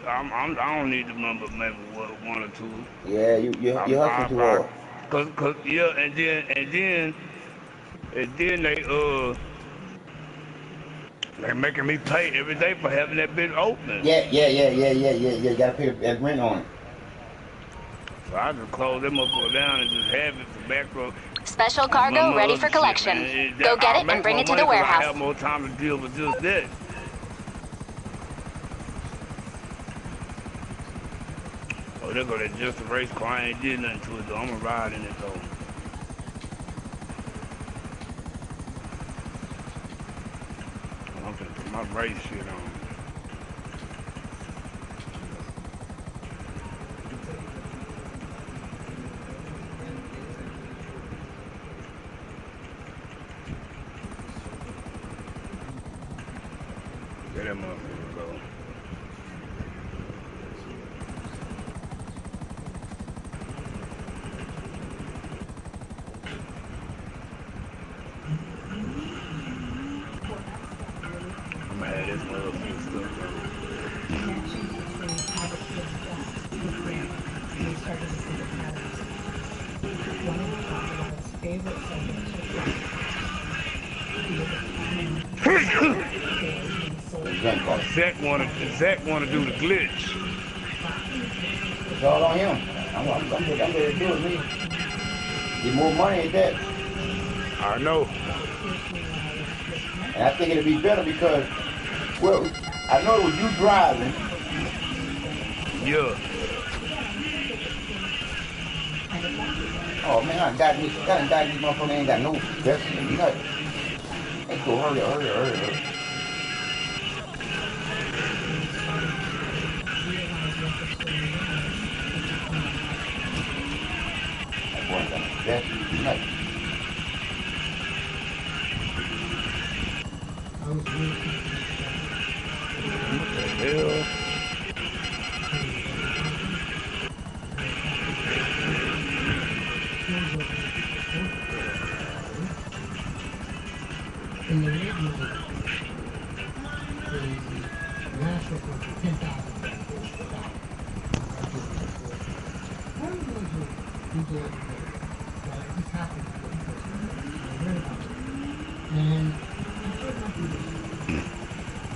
I don't need the number, maybe one or two. Yeah, you hustling too hard. Cause yeah, and then they making me pay every day for having that bitch open. Yeah. You gotta pay that rent on it. So I just close them motherfucker down and just have it for back row. Special cargo ready for collection. Go get it and bring it to the warehouse. I have more time to deal with just that. Oh, there go that just a race car. I ain't did nothing to it though. I'm gonna ride in it though. I'm gonna put my race shit on. Get that motherfucker go. I'm gonna have this motherfucker stuff though. Zach wanna do the glitch. It's all on him. I'm ready to do it, me. Get more money at that. I know. And I think it'll be better because, well, I know it was you driving. Yeah. Oh man, I got this motherfucker ain't got no vest in nothing. Let's go, hurry up. That boy ain't got no vest in nothing. What the hell?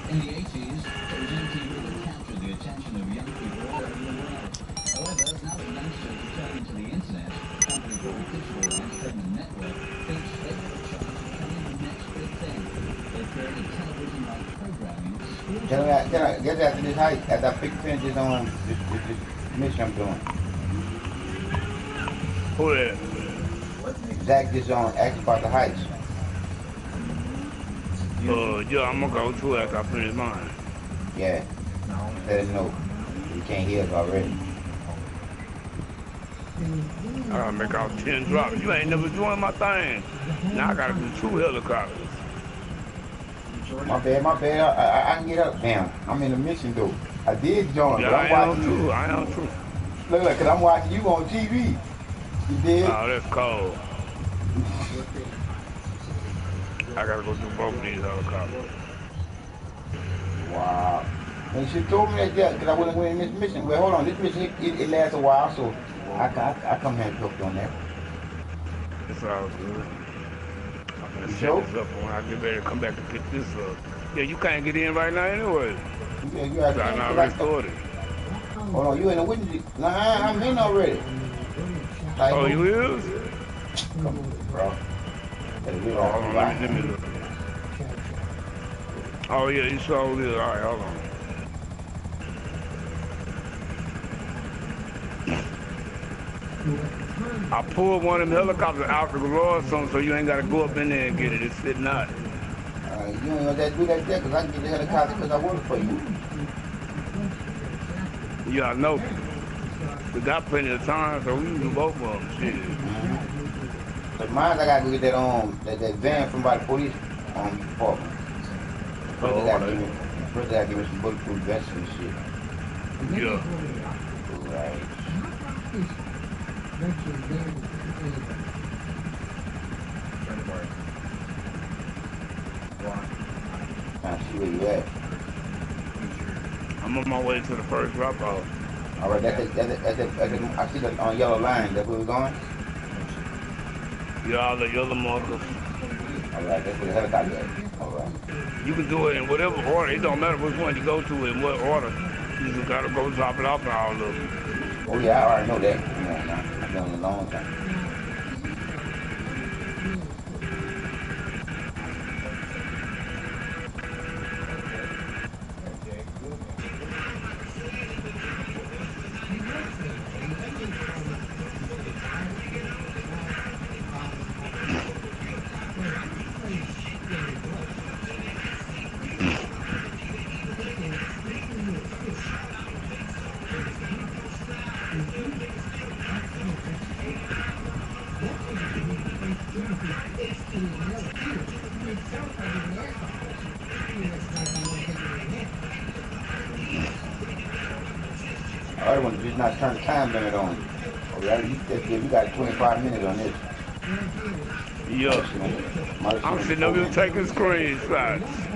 In the 80s, it was MTV that captured the attention of young people all over the world. However, now that youngsters are turning to the internet, a company called Digital Entertainment Network thinks they have a chance of becoming the next big thing. They've created television-like programming. Can I get after this hike, after I finish this on this mission I'm doing? Who that? Zach just on asked about the hikes. Yeah, I'm gonna go too after I finish mine. Yeah. Let him know. You can't hear us already. I gotta make out 10 drops. You ain't never joined my thing. Now I gotta do 2 helicopters. My bad. I can get up. Damn, I'm in the mission though. I did join, Yeah, but I'm watching you. I am too. Look, cause I'm watching you on TV. You did? Oh, that's cold. I gotta go do both of these helicopters. Wow. And she told me that because I wasn't winning this mission. Well, hold on, this mission it lasts a while, so I come here and hooked on that. It's all good. I'm gonna set this up when I get ready to come back and pick this up. Yeah, you can't get in right now anyway. Yeah, you have to. I not restarted. Hold on, you in the witness? Nah, I'm in already. Like, oh, you is? Come on, bro. Hold on, let me look. Oh yeah, you saw this. All right, hold on. I pulled one of them helicopters out the garage so you ain't gotta go up in there and get it. It's sitting out. You ain't gonna do that there because I can get the helicopter because I work for you. Yeah, I know. We got plenty of time, so we can do both of them. Shit. But mine, I gotta go get that van from by the police department. First, I gotta give me some bulletproof vests and shit. Yeah. Right. Trying to see where you at. I'm on my way to the first drop off. All right, that's I see the on yellow line. That's where we're going. Yeah, all the yellow markers. All right, that's where the helicopter is. All right. You can do it in whatever order. It don't matter which one you go to in what order. You just gotta go drop it off in all of them. Oh yeah, I already know that. Come on now, I've done it a long time. I want to just not turn the time limit on. Oh, yeah, we got 25 minutes on this. Yeah. I'm sitting up here taking screenshots.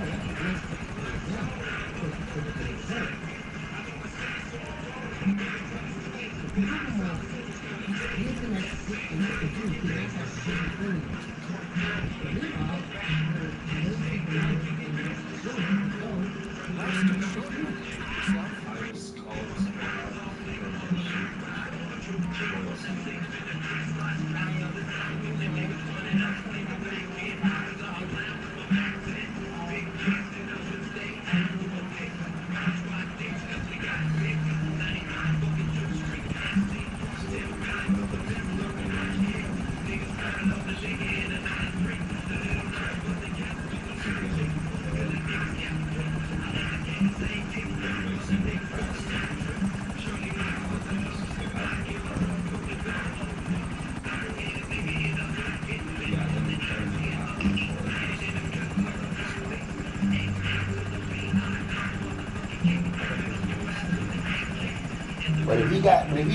But if he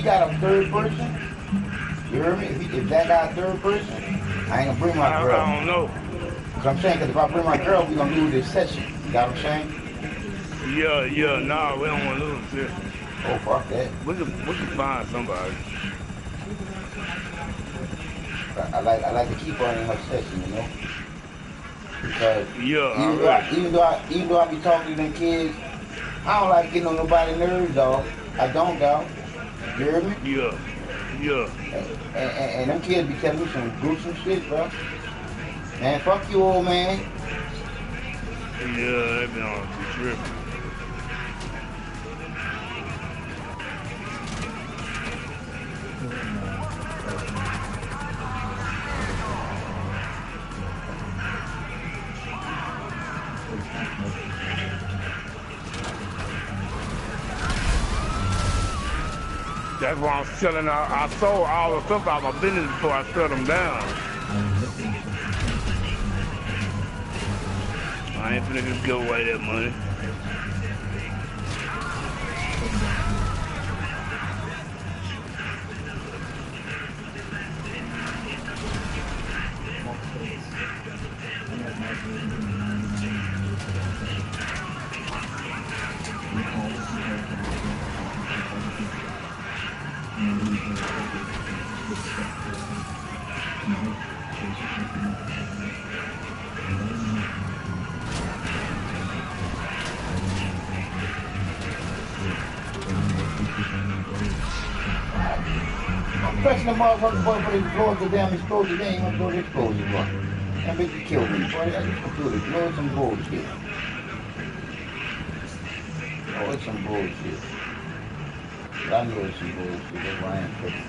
got a third person, you hear me? If that got a third person, I ain't gonna bring my girl. I don't know. Cause I'm saying, cause if I bring my girl, we gonna lose this session. You got what I'm saying? Yeah, nah, we don't want to lose this. Oh, fuck that. We can find somebody. I like to keep her in her session, you know? Because even though I be talking to them kids, I don't like getting on nobody's nerves, dog. I don't, dog. You hear me? Yeah. And them kids be telling me some gruesome shit, bro. Man, fuck you, old man. Yeah, they been on the trip. That's why I'm selling out. I sold all the stuff out of my business before I shut them down. I ain't finna just give away that money. Pressing the motherfucker boy for the close the damn explosive, they ain't gonna blow the explosive, boy. That bitch you kill me, boy. I just do it. No, it's some bullshit. Oh, it's some bullshit. But I know it's some bullshit. That's why I ain't tripping.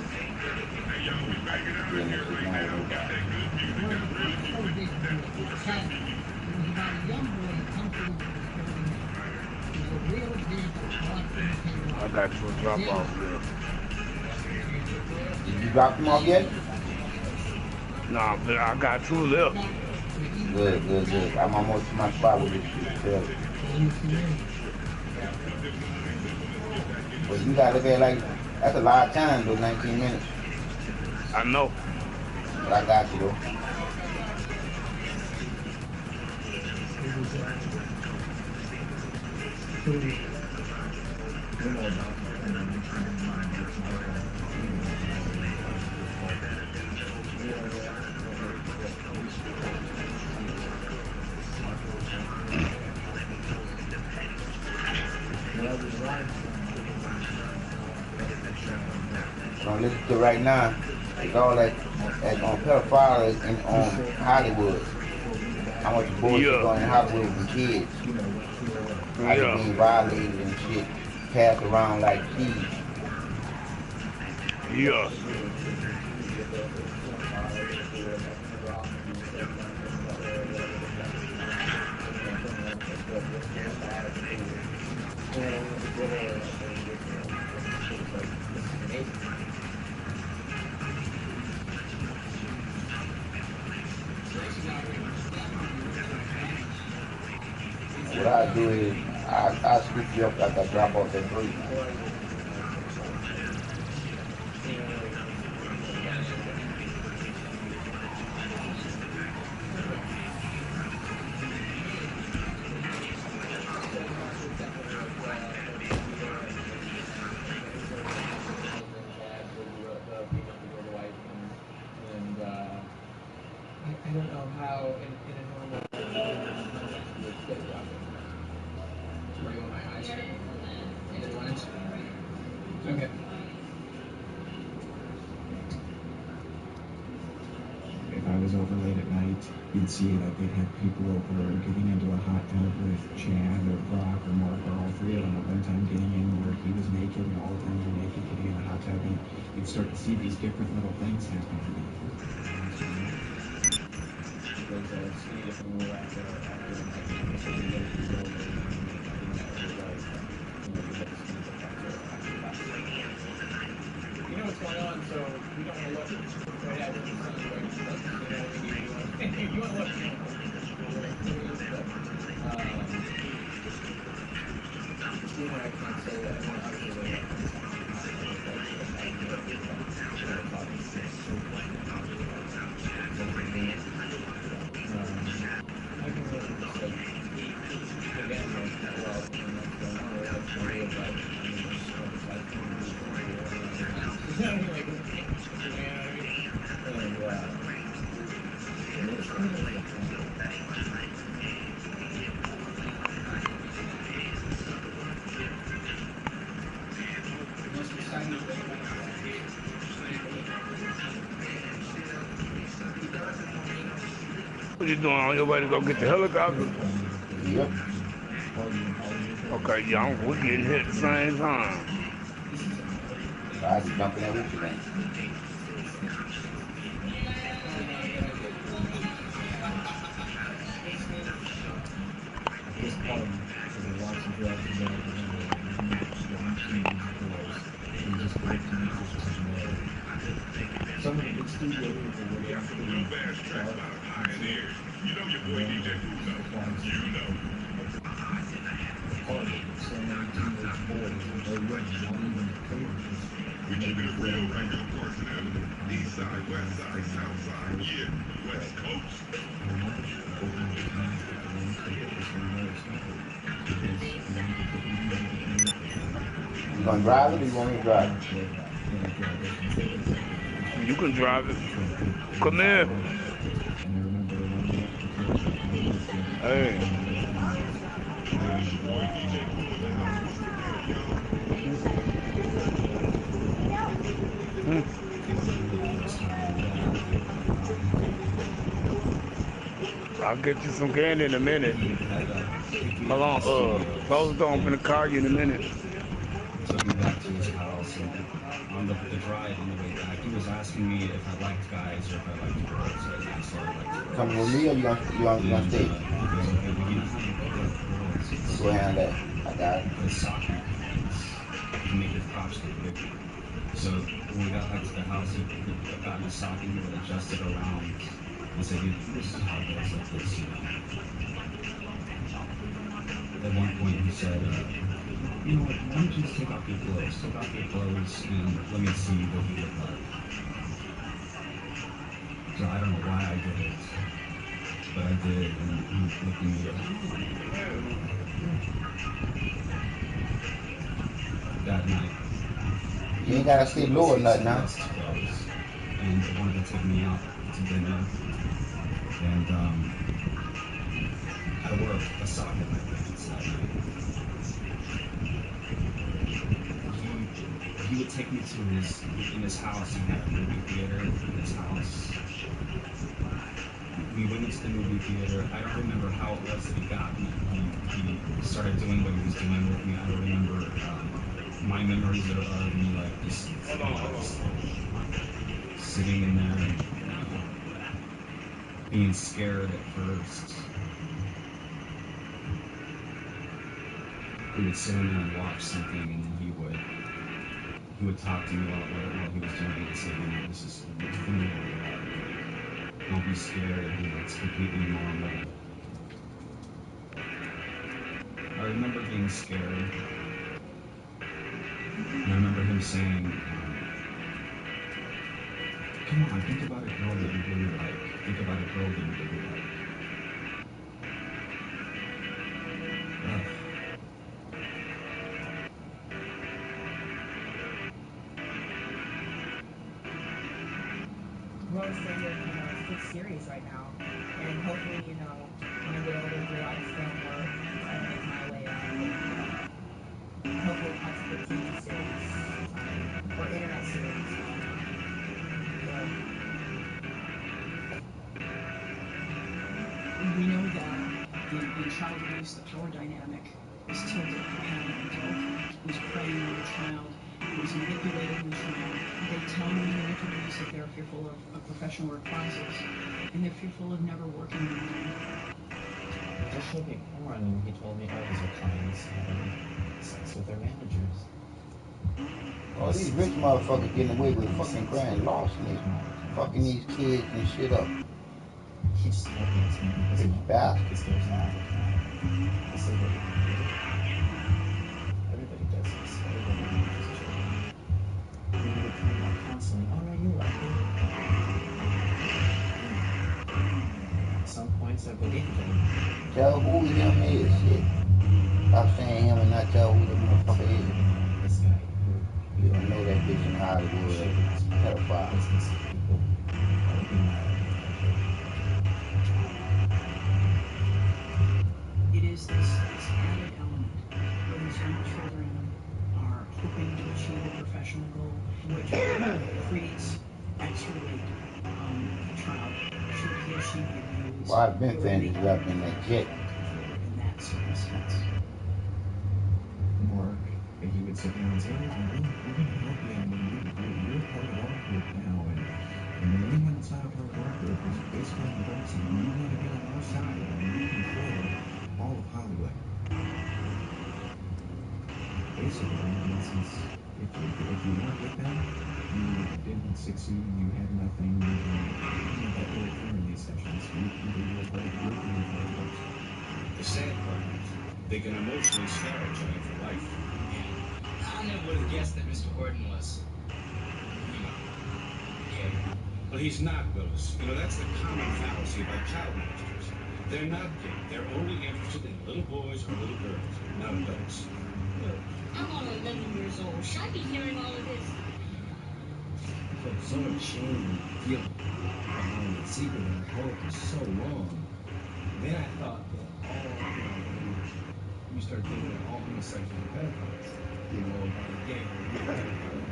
I got you a drop off there. Did you drop them off yet? Nah, but I got 2 left. Good. I'm almost to my spot with this shit. But you gotta look at it like, that's a lot of time, those 19 minutes. I know. But I got you, though. So listen to right now. It's all that on pedophiles in on Hollywood. How much bullshit going in Hollywood with kids. How they being violated and shit. Passed around like cheese. Yeah. What I do is I scoop you up after I drop off that break. I don't know how in a normal where you want my eyes? In the lens? Okay. If I was over late at night, you'd see that they'd have people over getting into a hot tub with Chad or Brock or Mark or all three of them at one time getting in where he was naked and all of them were naked getting in the hot tub, and you'd start to see these different little things happening. You know what's going on, so we don't want to look right at what the sun's right. You want to look, I can't say that. What you doing? On your way to go get the helicopter? Yep. Okay, yeah, we're getting hit at the same time. I be jumping in with you, man. Some of the big studio people were actually pioneers. You know your boy DJ Uzo. You know. So many teenage boys and they're ready, not even favorites. We keep it real right here, of course, east side, west side, south side, yeah, west coast. You gonna drive it or you want me to drive it? You can drive it. Come here. Hey. I'll get you some candy in a minute. Hold on, close the door. I'm gonna call you in a minute. Took me back to his house, and on the drive on the way back, he was asking me if I liked guys or if I liked girls. I said I liked girls. Coming with me or you gonna stay? Go ahead that. I got it. The soccer he made the props look bigger. So when we got back to the house, he got his sock and he would adjust it around. He said, this is how it goes like this. At one point he said, you know what, why don't you just take off your clothes? Take off your clothes and let me see what you look like. So I don't know why I did it, but I did, and he looked at me. that night. You ain't gotta sit low or nothing now. And wanted to take me out to dinner. And I wore a sock in my pants that night. He would take me to his house. He had a movie theater in his house. We went into the movie theater. I don't remember how it was that he got me. He started doing what he was doing with me. I don't remember. My memories are of me like just sitting in there and being scared at first. We would sit in there and watch something, and then he would talk to me while he was doing it and say, you know, this is familiar. Don't be scared. You know, it's completely normal. I remember being scared. And I remember him saying, come on, think about a girl that you really like. Think about a girl that you really like. Well, I'm saying that, it's serious right now. And hopefully, when I get older, do a lot of film work and make my way up. Hopefully, I'll take a TV series or internet series. We know that in child abuse, the power dynamic is tilted from having an adult who's preying on the child, who's manipulating the child. They tell me in interviews that they're fearful of professional reprisals, and they're fearful of never working again. There should be more, and he told me all his clients having sex with their managers. Oh, these rich motherfuckers getting away with fucking grand larceny, fucking these kids and shit up. He just told me it's me because It's bad. Because there's not. Everybody does this. Everybody manages children. And he would come out constantly, oh no, you like it. At some points I believed him. Tell who him is, shit. Stop saying him and not tell who the motherfucker is. This guy who You don't know that bitch in Hollywood. Pedophile. It is this added element where these young children are hoping to achieve a professional goal, which creates extra weight on the child. Should he or she be abused? Well, I've been finished up in that jet. In that circumstance. Work, and he would sit down and say, oh, we're going to help you. I mean, you're part of our group now, and the only one that's not a part of our group is baseball and boxing, and you want to get on our side, and you control all of Hollywood. Basically, in essence, if you want to get that, you didn't succeed, you had nothing, you had that little fun in these sessions, you were part of the group, you were part of boxing. The sad part is, they can emotionally scar each other for life. Yeah. I never would have guessed that Mr. Horton was, gay. But he's not, Willis. That's the common fallacy about child molesters. They're not gay. They're only interested in little boys or little girls, not adults. Look, I'm only 11 years old. Should I be hearing all of this? I felt so much shame and guilt behind the secret and hope for so long. Then I thought that you start thinking that all homosexuals are pedophiles. About a gay or a pedophile.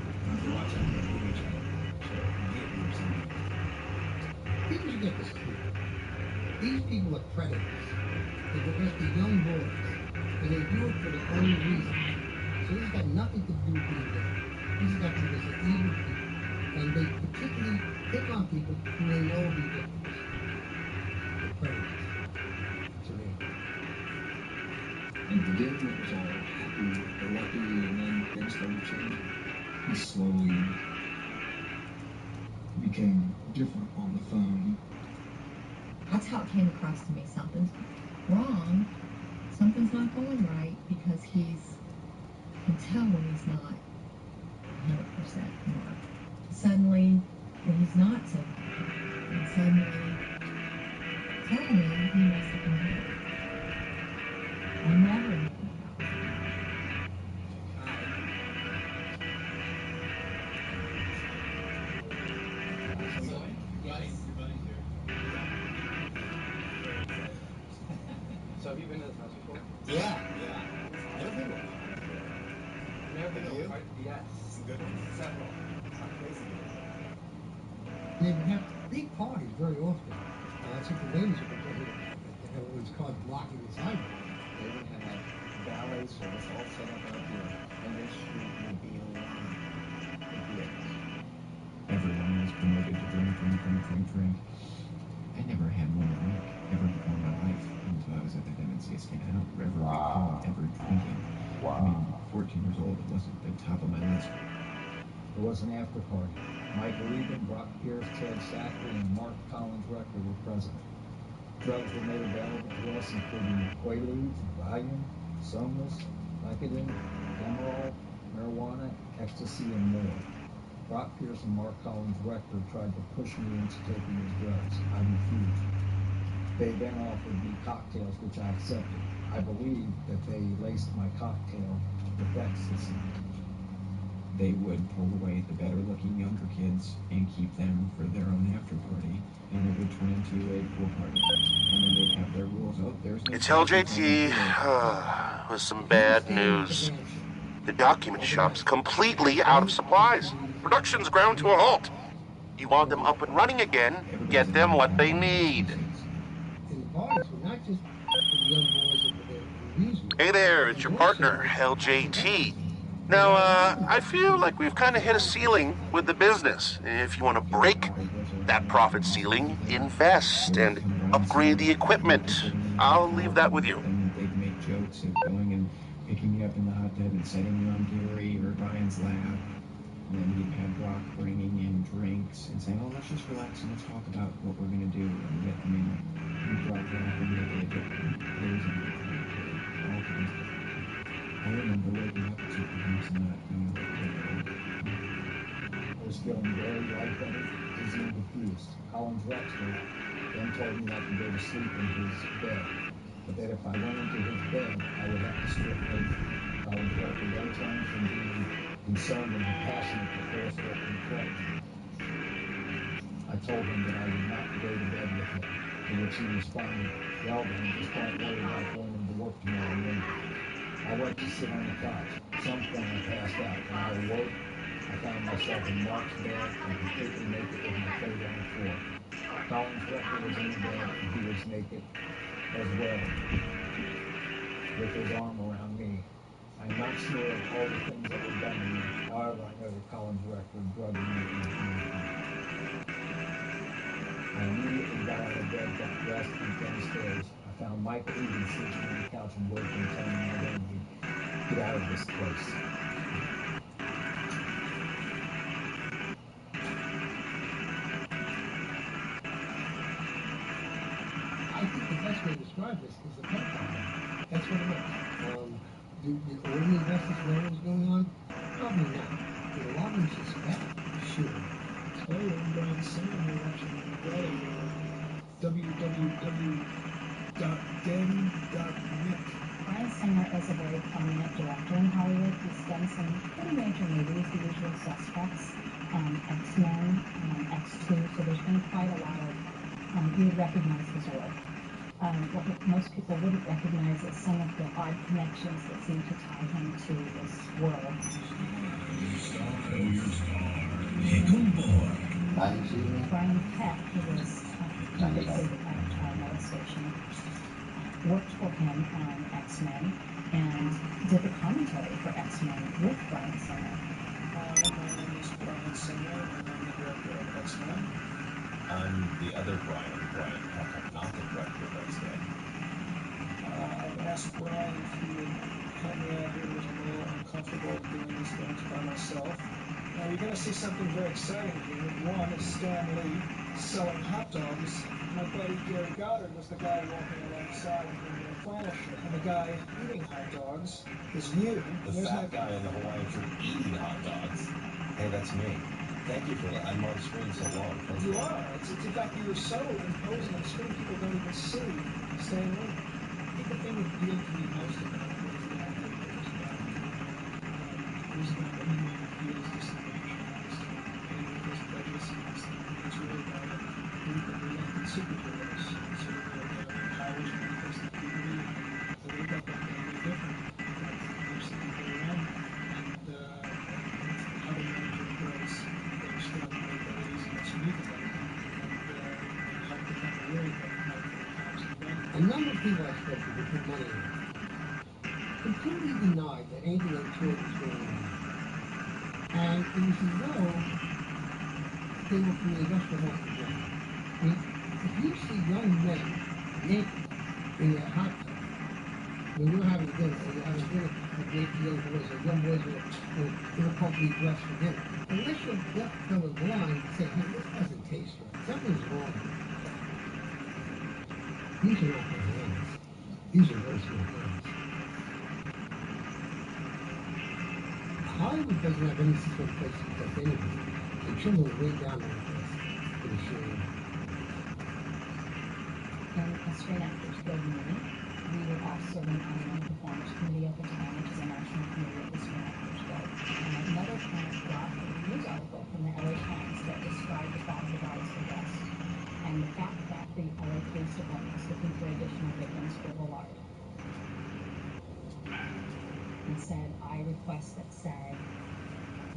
You watch out for the image to get you something. People should get this clear. These people are predators. They arrest the young boys, and they do it for their own reason. So this has got nothing to do with being gay. This has got to do with evil people. And they particularly pick on people who they know will be victims. They're predators. To me. In the beginning, it was all happy-go-lucky, and then things started changing. He slowly became different on the phone. That's how it came across to me. Something's wrong. Something's not going right because you can tell when he's not 100% Mark. Suddenly, when he's not so and suddenly, tell me he must have been hurt. I never knew about that. And you? Yes. Some good ones? Several. Not crazy good. They would have big parties very often. That's what the ladies would complain about. They have all these cars blocking the sidewalk. They would have valet service all set up out here, and this street would be alive with vehicles. Everyone was promoted to drink. I never had one drink ever before in my life until I was at the dementia scan. I don't ever recall ever drinking. I mean, 14 years old, it wasn't the top of my list. There was an after party. Mike Regan, Brock Pierce, Ted Sackley, and Mark Collins Rector were present. Drugs were made available to us, including Quaaludes, Valium, Somas, Vicodin, Demerol, marijuana, ecstasy, and more. Brock Pierce and Mark Collins Rector tried to push me into taking these drugs. I refused. They then offered me cocktails, which I accepted. I believe that they laced my cocktail with ecstasy. They would pull away the better-looking younger kids and keep them for their own after-party, and it would turn into a pool party. And then they'd have their rules. Oh, there's no... It's LJT with some bad news. The document shop's completely out of supplies. Production's ground to a halt. You want them up and running again, get them what they need. And the parties were not just for the young boys and for the WEAZEL. Hey there, it's your partner, LJT. Now, I feel like we've kind of hit a ceiling with the business. If you want to break that profit ceiling, invest and upgrade the equipment. I'll leave that with you. And they'd make jokes of going and picking me up in the hot tub and setting me on Gary or Brian's lap. And then you'd have Brock bringing in drinks and saying, oh, let's just relax and let's talk about what we're going to do. And Brock and they get crazy. All kinds of. I remember waking up at 2 p.m. and not knowing what to do. I was feeling very lightheaded, dizzy, and confused. Collins Rector then told me not to go to sleep in his bed, but that if I went into his bed, I would have to strip naked. Collins Rector then turned from being concerned and compassionate to forceful and threatening. I told him that I would not go to bed with him, to which he responded, well then, just don't worry about going into work tomorrow morning. I went to sit on the couch. At some point I passed out. When I awoke, I found myself in Mark's bed and completely naked with my clothes on the floor. Collins Rector was in the bed and he was naked as well, with his arm around me. I'm not sure of all the things that were done to me. However, I know that Collins Rector drugged me and I immediately got out of bed, got dressed, and downstairs. I found Michael Egan sleeping on the couch and woke and telling me I wanted to get out of this place. I think the best way to describe this is a pedophile. That's what it was. Did all the investors know what was going on? Probably not. Did a lot of them suspect? Sure. Hey, I'm Brian Singer. You're watching www.den.net. Brian Singer is a very prominent director in Hollywood. He's done some pretty major movies, The Usual Suspects, X-Men, X2, so there's been quite a lot of, you would recognize his work. What most people wouldn't recognize is some of the odd connections that seem to tie him to this world. Brian Peck, who was convicted of child molestation, worked for him on X-Men and did the commentary for X-Men with Brian Singer. My name is Brian Singer, and I'm the director of X-Men. I'm the other Brian Peck, not the director of X-Men. I've asked Brian if he would help me out here because I'm a little uncomfortable doing these things by myself. Now you're going to see something very exciting here. One is Stan Lee selling hot dogs. My buddy Gary Goddard was the guy walking alongside him in a flannel shirt. And the guy eating hot dogs is you. The fat guy in the Hawaiian shirt eating hot dogs. Hey, that's me. Thank you for that. I'm on screen so long. You are. It's in fact, you were so imposing on screen, people don't even see Stan Lee. I think the thing that appealed to me most about it was the acting. There's not anyone who feels disadvantaged and there's prejudice against them. It's really about reluctant superheroes. Sort of like powers manifest in puberty. They wake up one day and they're different. But there's some people around them. And number of people I spoke to who put money in completely denied that anything untoward was going on. And it was as though they were from the Industrial Hall. I mean, if you see young men naked in their hot tub, when you're having dinner, or you're having dinner with naked young boys, or young boys who are inappropriately dressed for dinner, unless you're left colorblind and say, hey, this doesn't taste right, something's wrong here. These are not bananas. These are very small things. Hollywood doesn't have any system in place to protect anyone. The children are way down on this. It is shame. And a straight actors guild meeting. We were all serving on the Performers Committee at the time, which is a national committee of the Screen Actors Guild. And another parent brought a news article from the LA Times that described the thought of the rise for guests and the fact that the LA Police Department is looking for additional victims for the lard. And said, I request that SAG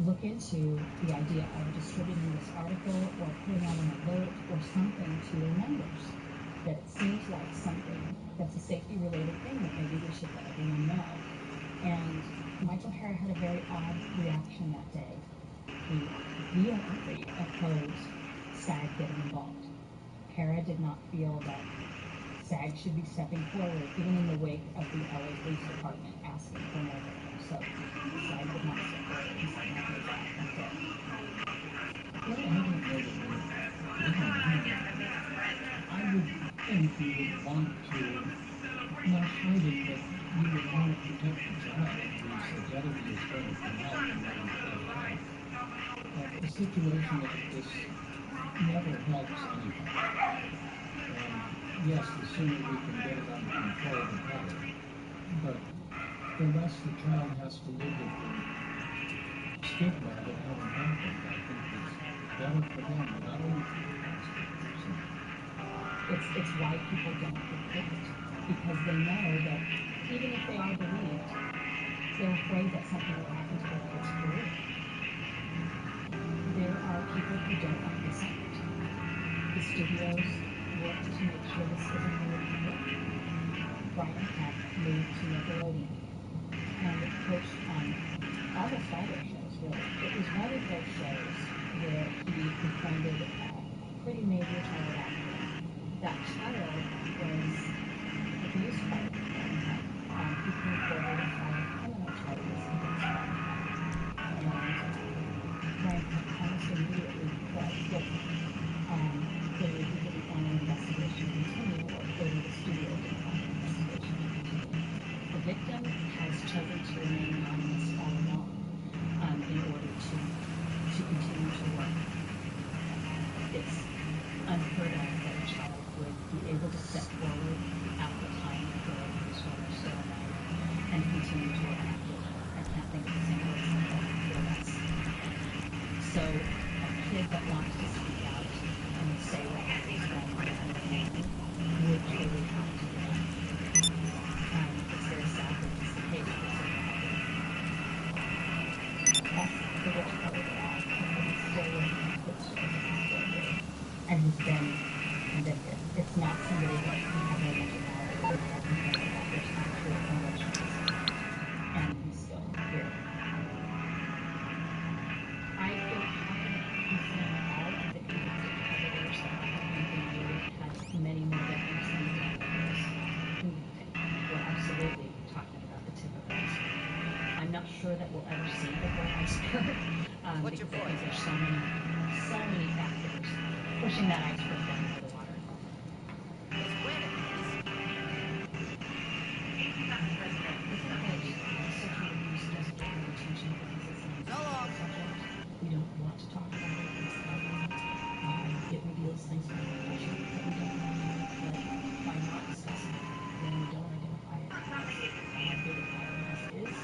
look into the idea of distributing this article or putting out an alert or something to their members. That it seems like something that's a safety-related thing that maybe we should let everyone know. And Michael Hara had a very odd reaction that day. He vehemently opposed SAG getting involved. Hara did not feel that SAG should be stepping forward, even in the wake of the LA Police Department asking for more victims. So SAG did not step forward and said nothing about it. That's it. I would think you would want to not hide it, but you would want to protect the child whose identity is going to come out and let him play out. A situation like this never helps anybody. And yes, the sooner we can get it under control, the better. But the less the child has to live with the stigma of it having happened, I think it's better for them, not only for the prosecution. It's why people don't report it, because they know that even if they are believed, they're afraid that something will happen to their kid's career. There are people who don't like this effort. The studios worked to make sure this isn't a report. Brian had moved to Nickelodeon and coached on almost all their shows, really. It was one of those shows where he befriended a pretty major child actor. That child was abused by the parent. He came forward and filed criminal charges against Brian. And Brian promised immediately that if they didn't want an investigation to continue, or they, the studio, didn't want an investigation to continue. The victim has chosen to remain anonymous all along in order to continue to work. It's unheard of that a child would be able to step forward at the time that the abuse was still alive and continue to work afterward. I can't think of a single example where that's. So a kid that wants to speak out and say what happens when they're in the family would truly have to do that. It's very sad that it's the case, but it's that's the worst part of it all. He's still working his good story. And he's been convicted. It's not somebody that he had no mental knowledge or something like that. There's actual convictions. And he's still here. I feel confident in saying all of the convicted predators that have been convicted had many more victims than the predators. We're absolutely talking about the tip of the iceberg. I'm not sure that we'll ever see the whole iceberg because I think there's so many factors pushing that iceberg down into the water. Sexual abuse doesn't get any attention because it's not a subject. We don't want to talk about it. It's it reveals things about the patient that we don't want to know. But by not discussing it, then we don't identify it as how big a problem this is.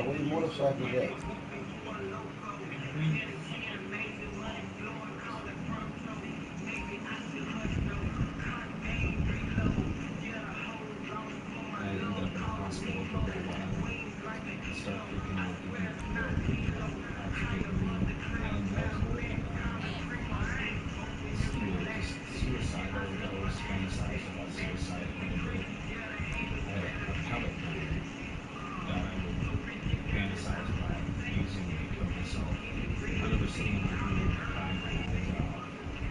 where your motorcycle at? I ended up in the hospital for a little while. Started freaking out again. Oxygen me. And I was more just suicidal. I always fantasized about suicide quite a bit. I had a pellet gun that I would fantasize about using to kill myself. I remember sitting in my room crying my eyes out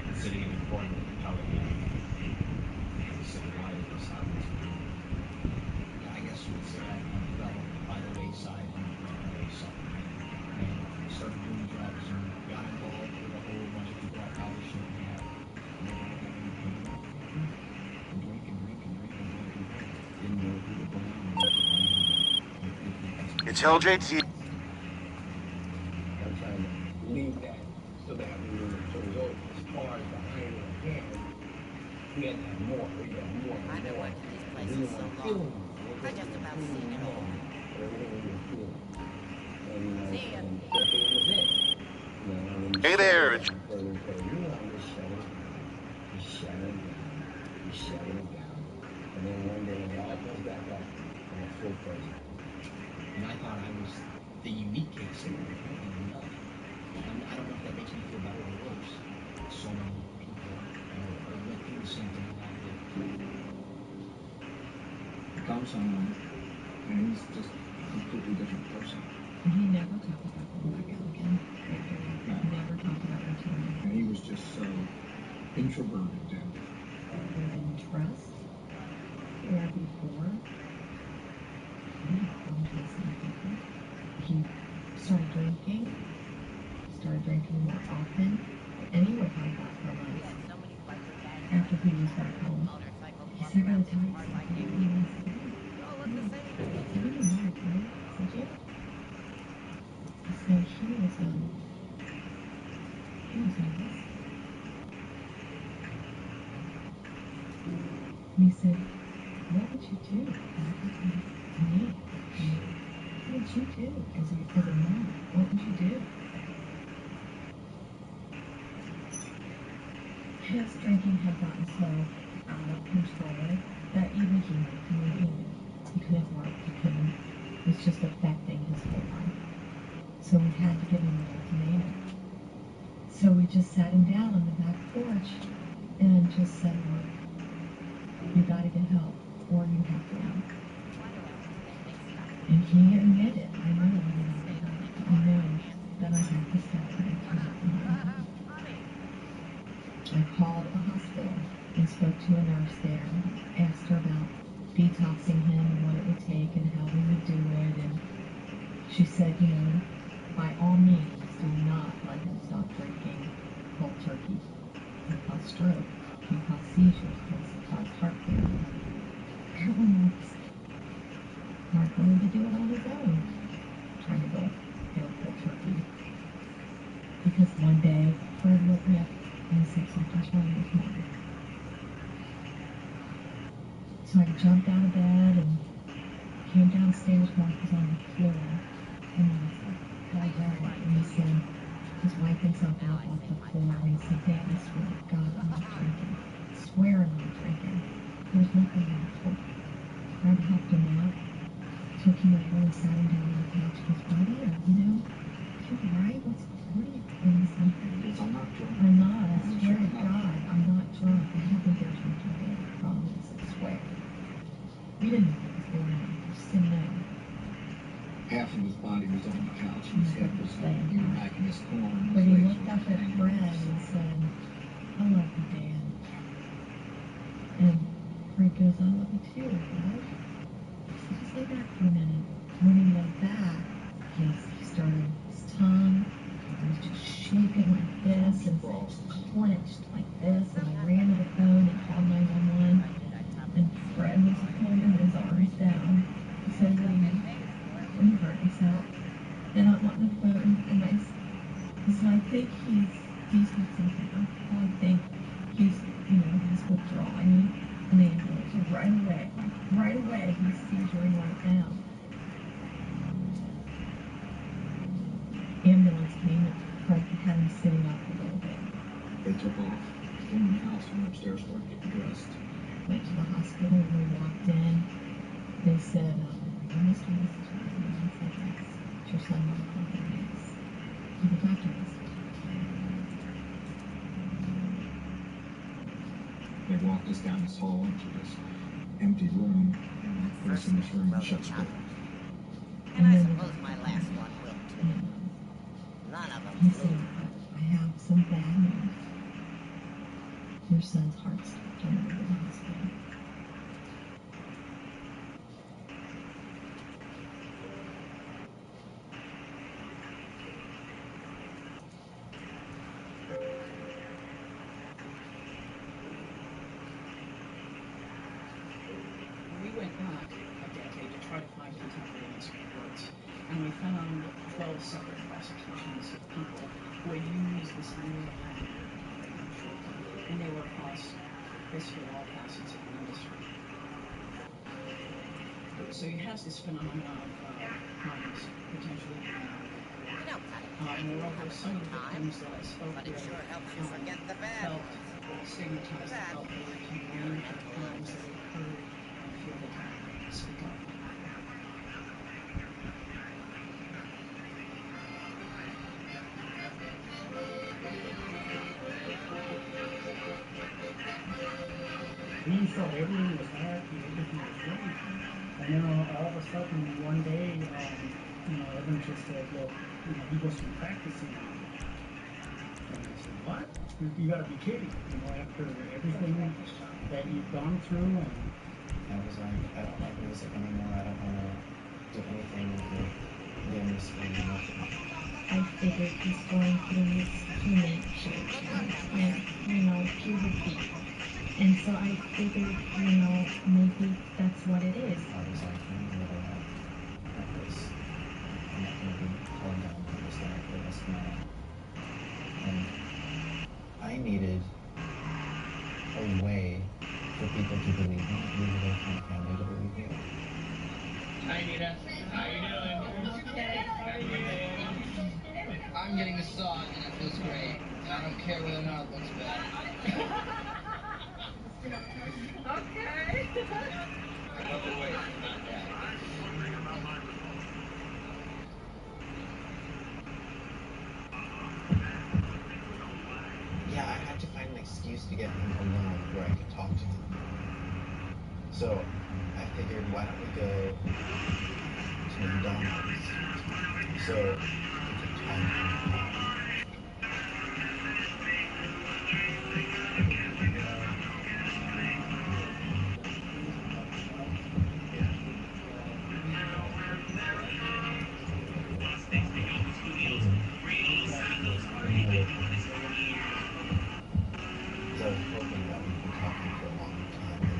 and sitting in the corner with the pellet gun. I said, why did this happen to me? I guess you would say I fell by the wayside and ran away suffering. And started doing drugs and got involved with a whole bunch of people I probably shouldn't have. And they all got me paid. And drink. Didn't know who to blame or what to blame. It's LJT. I'm trying to leave that so that we were as far as behind our hand. We had to have more. We had more. I know what this place is so long. I just about seen it all. Hey there. You shut it down. And then one day it all comes back up in a full person. And I thought I was the unique case of it. I don't know if that makes me feel better or worse. So many people went through the same thing that I did. Comes home, and he's just a completely different person. He never talked about going back out again. Never talked about returning. And he was just so introverted and didn't trust. Where before, he started drinking more often, and he would hide that from us. After he was back home, he said, I gotta tell you something. He was he said, what would you do to me? What would you do as a mom? What would you do? His drinking had gotten so out of control that even he couldn't work, it was just affecting his whole life. So we had to give him an ultimatum. So we just sat him down on the back porch and just said, look, you gotta get help or you have to out. And he admitted, I know that I have to step back. I called a hospital and spoke to a nurse there, asked her about detoxing him and what it would take and how we would do it, and she said, by all means, do not let him stop drinking cold turkey. It can cause stroke, it can cause seizures, it can cause heart failure. Everyone was not going to do it on his own, trying to go cold turkey. Because one day, Fred woke me up and said something's wrong with Mark. So I jumped out of bed and came downstairs. Mark was on the floor. And I was like, and he said, his wife and son out off the floor. And he said, Dad, I swear to God, I'm not drinking. I swear I'm not drinking. There's nothing wrong with it. Fred helped him out, took him over and sat him down on the couch. He goes, buddy, you're right. What are you doing? He said, I'm not drunk. I'm not. I swear to God, I'm not drunk. I haven't been drinking today. I promise. I swear. We didn't know what was going on. We were sitting there. Half of his body was on the couch, and his head was laying back in his corner. But he looked up at Fred and said, I love you, Dad. And Fred goes, I love you too, Fred. So just lay back for a minute. When he went back, he started his tongue. He was just shaking like this and clenched like this. And I ran to the phone and called 911. And Fred was holding his arms down. He said, what do you mean? When he hurt himself. And I'm on the phone and I said, I think he's got something. I think he's withdrawal. I need an ambulance right away. Right away, he's seizuring right now. They took off from the house, went upstairs, started getting dressed. Went to the hospital. When we walked in, they said, "Are you Mr. and Mrs. Wagner?" And I said, "Yes." "Is your son Michael?" "Yes." "Oh, the doctor is." They walked us down this hall into this empty room and put us in this room and shut the door. And I suppose my last one will too. None of them. He said, "I have some bad news. Your son's heart stopped on the way to the hospital." We went back a decade to try to find contemporaneous reports, and we found 12 separate prosecutions of people who had used this unreal and they were across basically all facets of the industry. So you have this phenomenon of crimes potentially being moreover, some of the victims that I spoke with felt stigmatized, felt they were too young for the crimes that had occurred, and feel they can't speak up. We thought everything was happy, everything was great. And then all of a sudden, one day, Evan just said, "Look, he was practicing on me." And I said, "What? You gotta be kidding. After everything that you've gone through." And I was like, "I don't like music anymore. I don't want to do anything with the industry." I figured he's going through his teenage and puberty. And so I figured, maybe that's what it is. I was like, I'm not going to be torn down by this like this now. And I needed a way for people to believe me, even though my family to believe me. Hi, Nita. How you doing? Okay. How are you? I'm getting massage and it feels great. I don't care whether or not it looks bad. Okay. Overweight, not bad. Yeah, I had to find an excuse to get him alone where I could talk to him. So I figured, why don't we go to McDonald's so we could talk. So I was hoping that we'd be talking for a long time and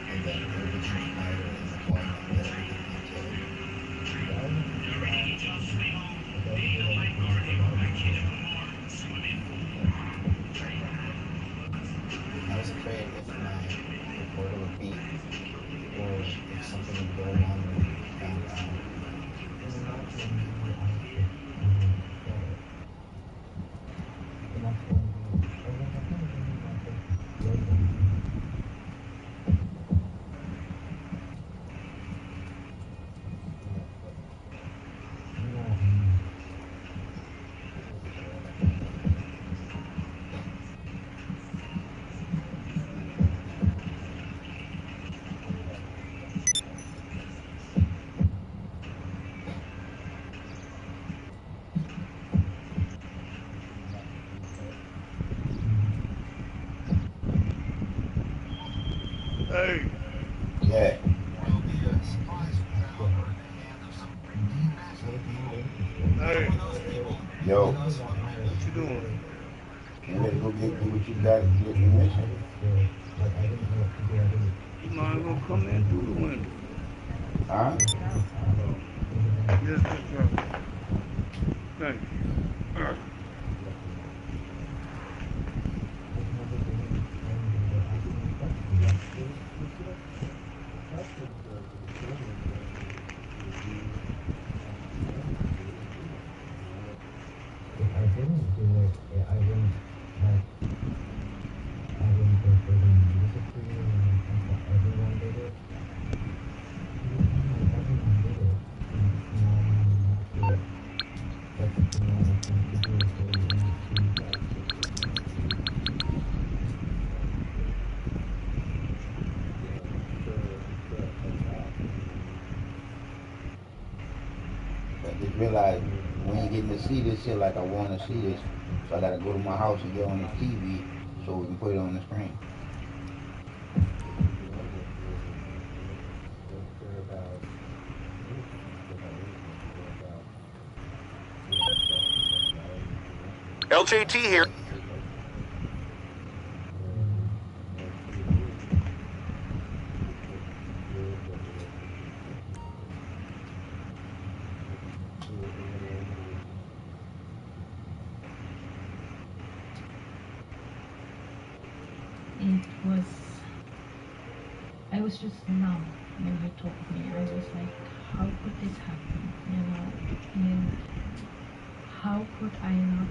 and then it would become quieter in the car and that everything I was afraid if my recorder would beep or if something would go wrong when we found out. Hey. Yeah. Hey. Yo. What you doing? You ready to go get what you got to get your mission? You might as well come in through the window. Huh? Yes, sir. Thank you. All right. realize we ain't getting to see this shit like I want to see this. So I got to go to my house and get on the TV so we can put it on the screen. LJT here. I was just numb when he told me. I was like, how could this happen, you know? And how could I not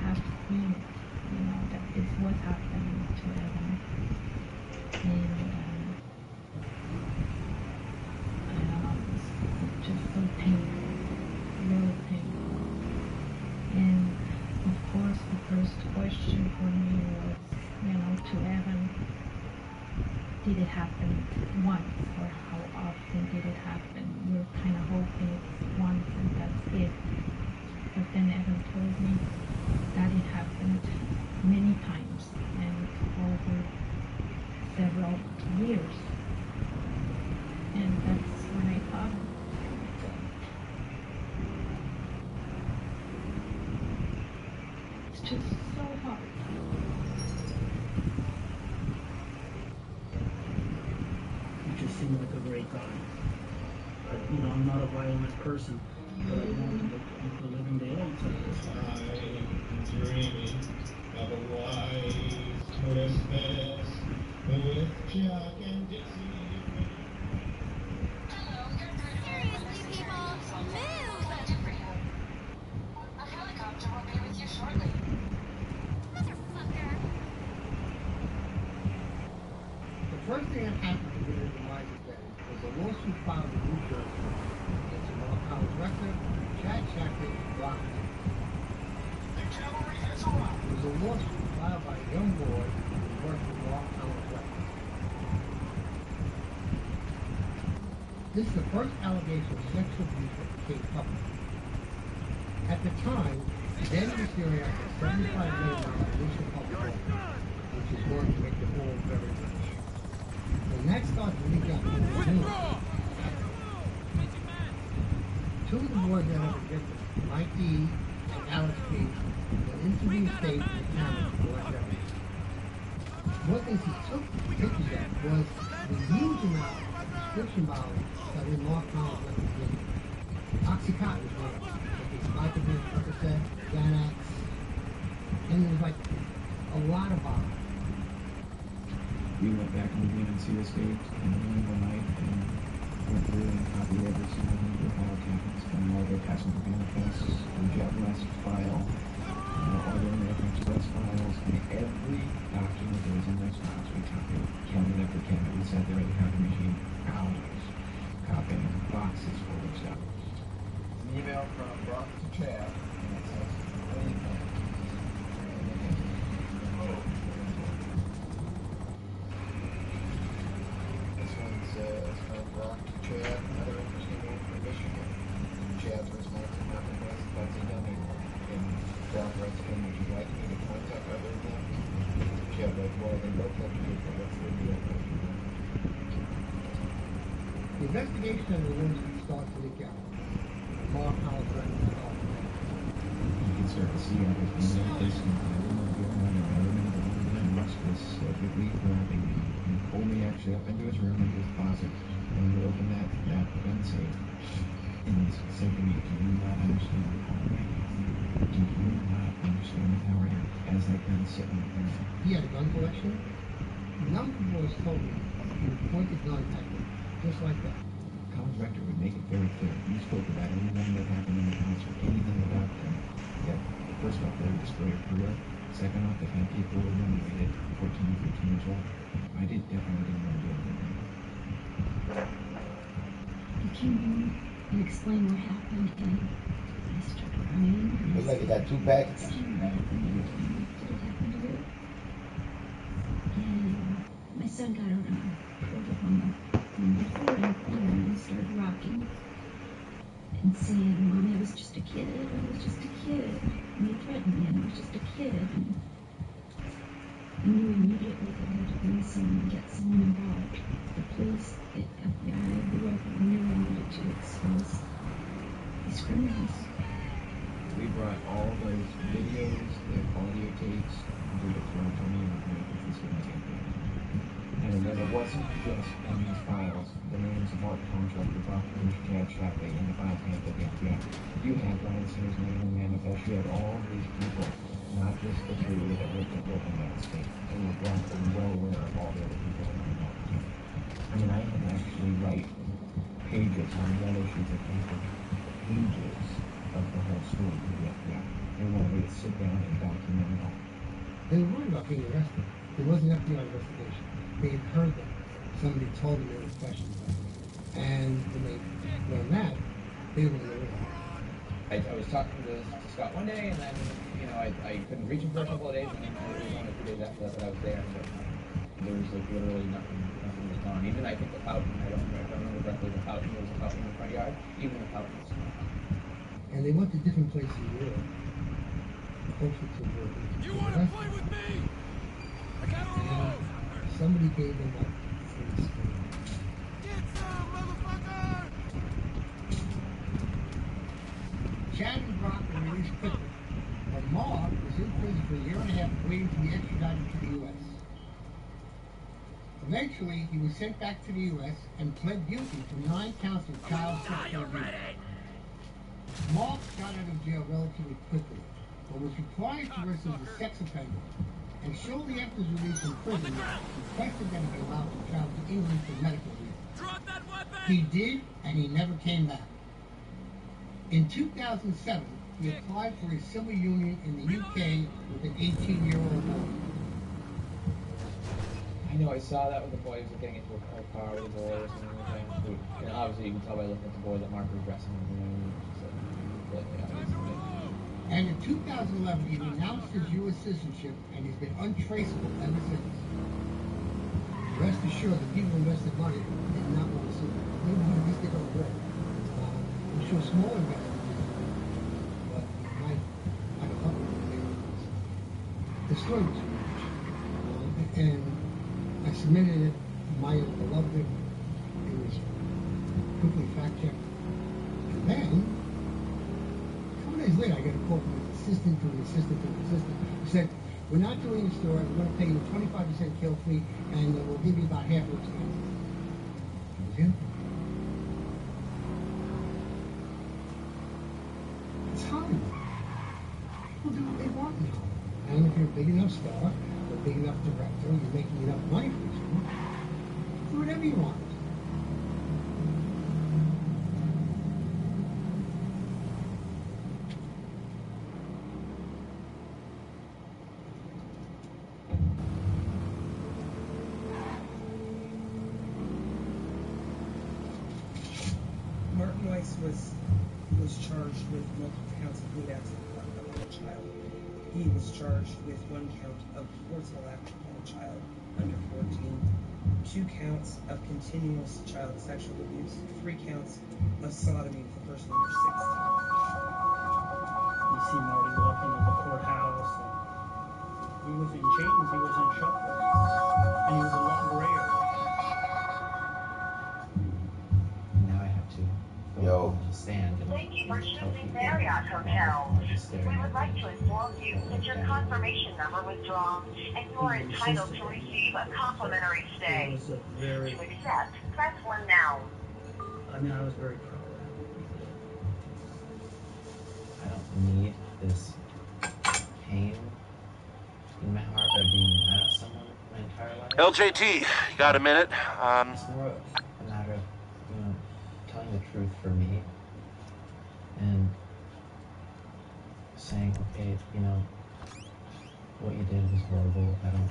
have seen it, you know, that this was happening to Evan? And I don't know, it's just so painful, really painful. And of course, the first question for me was, you know, to Evan, did it happen once, or how often did it happen? We're kind of hoping it's once and that's it. But then Evan told me that it happened many times and over several years. And that's when I thought, it's just so hard. Just seemed like a great guy. But, you know, I'm not a violent person, but I wanted to keep the living daylights out of this. I'm dreaming of a white Christmas with Jack and Dixie. Hello, seriously, people, move! What can I do for you? A helicopter will be with you shortly. Motherfucker! The first thing that happened to me in the life today was a lawsuit filed in New Jersey against a North College rector, Chad Shackett, and Brock. The cavalry has arrived. It was a lawsuit filed by a young boy who worked for North College rector. This is the first allegation of sexual abuse that became public. At the time, then was hearing out a $75 million initial public offer, which is going to make them all very rich. When that started to leak out to the news, two of the boys that have been victims, Mike D. and Alex P., were interviewed state in the camera to collect evidence. One thing he took pictures of was the huge amount of prescription bottles that in North College represented. Oxycontin was one of them. Vicodin, Percocet, Xanax, and it was like a lot of bottles. We went back in the UNC estate in the middle of the night and went through and copied every single one of the file cabinets from all their passenger manifests, the JetWest file, all their American Express files, and every document that was in those files we copied cabinet after cabinet. We sat there at the copy machine hours, copying boxes full of stuff. An email from Brock to Chad, and it says, this one says, from Brock to Chad, another interesting one from Michigan. Chad's response is not impressed, that's enough anymore. And Brock writes to him, would you like me to contact other of them? Chad writes, well, they both have to do for what's the deal. The investigation of the lawsuit starts to leak out. North College records started. You can start to see everything like this, and everyone going on and everyone and watch this quickly grabbing me. He pulled me actually up into his room, into his closet, and we opened that gun safe. And he said to me, do you not understand the power I have? Do you not understand the power I have? As that gun's sitting there. He had a gun collection. None of the boys told me he would point the gun at them, just like that. College rector would make it very clear. You spoke about anything that happened in the house or anything about them. Yet, first off, they would destroy your career. Second off, they had people who were renovated, 14 and 15 years old. I definitely didn't want to do anything. He came home and explained what happened, and I started crying. Looks like you got two packs. Did it happen to you? And my son got on the floor and started rocking and saying, Mommy, I was just wasn't just in these files the names of Mark Contractor, Buckner, Chad Shapley, and the files handed to the FBI. You had Brian Singer's name in the manifest. You had all these people, not just the three that lived in that state. And you were well aware of all the other people that were involved. I mean, I had to actually write pages on yellow sheets of paper, pages of the whole story to the FBI. They wanted me to sit down and document it all. They were worried about being arrested. There was an FBI investigation. They had heard that. Somebody told them there was questions about it. And when they learned that, they were going to I was talking to Scott one day, and then, you know, I couldn't reach him for a couple of days, and then it was only 2 days after that I was there. So there was like literally nothing was gone. Even I think the fountain, I don't remember correctly, the fountain, there was a fountain in the front yard. Even the fountain was gone. And they went to different places in Europe. Hopefully to work. You want to play with me? I got a remote. Somebody gave them like free screen. Get some, motherfucker! Chad and Brock were released quickly, but Mark was in prison for a year and a half waiting to be extradited to the U.S. Eventually, he was sent back to the U.S. and pled guilty to 9 counts of child sexual abuse. Mark got out of jail relatively quickly, but was required to register as a sex offender, and shortly after his release from prison, requested that he be allowed to travel to England for medical reasons. He did, and he never came back. In 2007, he applied for a civil union in the UK with an 18-year-old boy. I know, I saw that with the boy who was getting into a car with a boy or something like that. And obviously, you can tell by looking at the boy that Mark was dressing him. And in 2011, he renounced his U.S. citizenship, and he's been untraceable ever since. Rest assured, the people who invested money did not want to sue him. They wanted to get on the road. I'm sure smaller investors did, but he might have helped them. The story was huge. And I submitted it. Maya loved it. It was quickly fact-checked. And then, days later, I got a call from an assistant to an assistant to an assistant who said, we're not doing the story, we're going to pay you a 25% kill fee, and we'll give you about half of what's going. That was it. It's Hollywood. People do what they want now. And if you're a big enough star, or a big enough director, you're making enough money for you, do whatever you want. Was charged with multiple counts of lewd acts of a child. He was charged with 1 count of forcible act upon a child under 14, 2 counts of continuous child sexual abuse, 3 counts of sodomy with a person under 16. You see Marty walking to the courthouse, and he was in chains, he was in shackles, and he was a lot grayer. Now I have to go on the stand and Thank you for tell choosing people Marriott Hotel. just We would like to inform you that your confirmation number was wrong and you are entitled to receive a complimentary stay. To accept, press 1 now. I mean, I was very proud of I don't need this pain in my heart of being mad at someone my entire life. LJT, you got a minute? It's more a matter of, telling the truth for me and saying, okay, what you did was horrible. I don't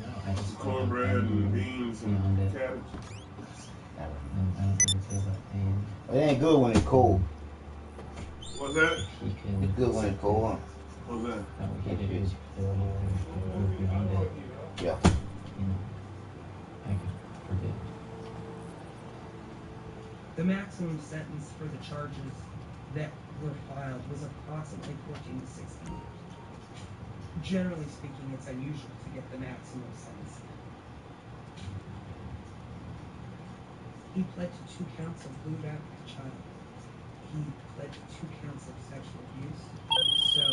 know. I just cornbread and beans and cabbage. I don't really feel that pain. It ain't good when it's cold. What's that? It's good when it's cold, huh? What's that? What he did was horrible and beyond it. Yeah. I could forgive. The maximum sentence for the charges that were filed was approximately 14 to 16 years. Generally speaking, it's unusual to get the maximum sentence. He pled to 2 counts of lewd act with a child. He pled to 2 counts of sexual abuse. So,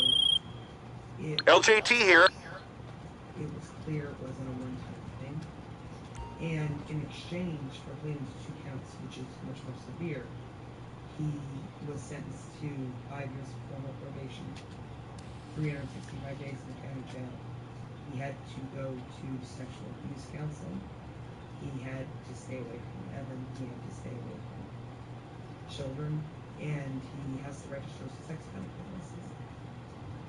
LJT here. It was clear it wasn't a one-time thing. And in exchange for pleading to 2 counts, which is much more severe, he was sentenced to 5 years of formal probation, 365 days in the county jail. He had to go to sexual abuse counseling. He had to stay away from Evan. He had to stay away from children. And he has to register as a sex offender license.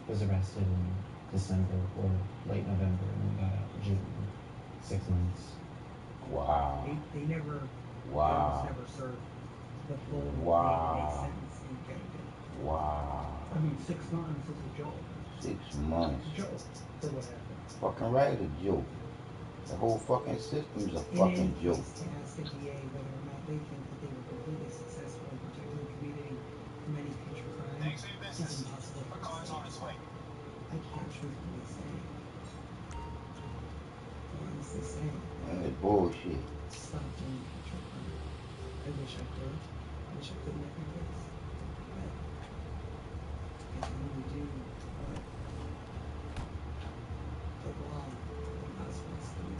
Was arrested in December or late November and then got out in June. 6 months. Wow. They never, wow. Never served the full wow. sentence in Canada. Wow. I mean, 6 months is a joke. 6 months. It's a joke for what happened. Fucking right, a joke. The whole fucking system is a fucking joke. To ask the DA whether or not they think that they were completely successful in protecting the community from any future crime is impossible for us. I can't truthfully say. Honestly say. That's bullshit. Stop doing future crime. I wish I could. I wish I could make my case. But I can only do what the law allows us to do.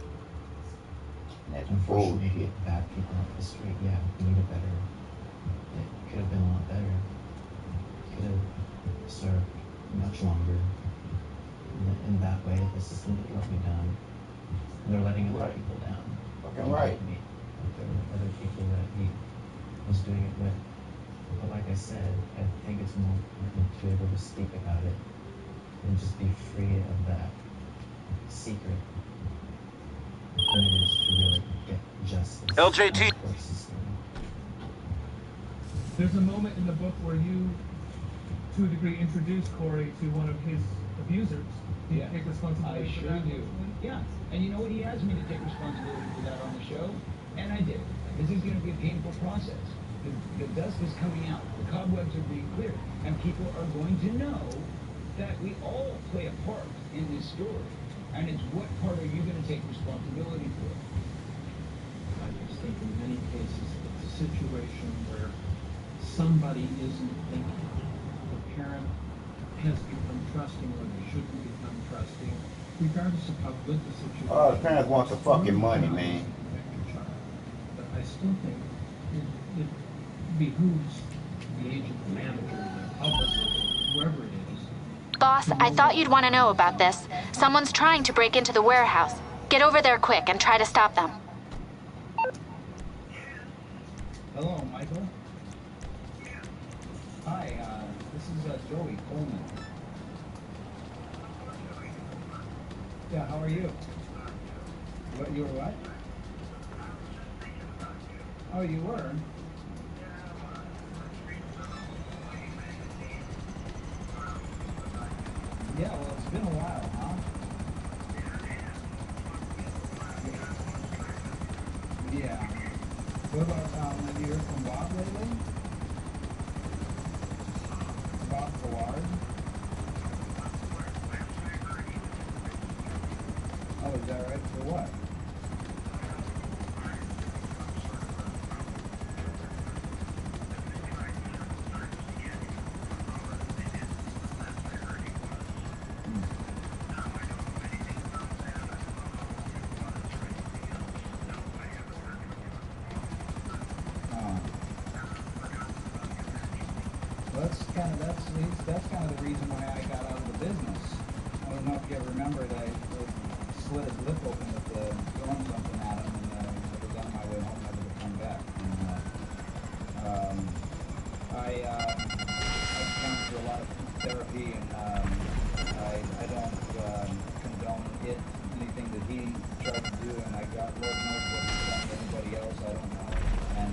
That's unfortunately, bullshit. Bad people off the street, yeah, we need it better. It could have been a lot better. Could have served much longer. In that way, the system did let me down. They're letting other people down. Fucking right. There were other people that he was doing it with. But like I said, I think it's more important to be able to speak about it and just be free of that secret than it is to really get justice. LJT. There's a moment in the book where you, to a degree, introduce Corey to one of his abusers. Do you take responsibility I for sure that? do. Yeah. And you know what? He asked me to take responsibility for that on the show, and I did. This is going to be a painful process. The dust is coming out. The cobwebs are being cleared. And people are going to know that we all play a part in this story. And it's what part are you going to take responsibility for? I just think in many cases it's a situation where somebody isn't thinking. The parent has become trusting or they shouldn't become trusting, regardless of how good the situation is. Oh, the parents want the fucking money, man. But I still think it behooves the agent, the manager, the publicist, whoever it is. Boss, I thought you'd want to know about this. Someone's trying to break into the warehouse. Get over there quick and try to stop them. Hello, Michael. Hi, this is Joey Coleman. Yeah, how are you? What, you were what? Oh, you were? Yeah, well, it's been a while, huh? Yeah. What about, have you heard from Bob lately? Bob Faward? Oh, is that right? For what? That's kind of the reason why I got out of the business. I don't know if you ever remember that I slit his lip open with throwing something at him, and I was on my way home, never to come back. And I've gone through a lot of therapy, and I don't condone anything that he tried to do, and I got Lord knows what he's done to anybody else. I don't know. And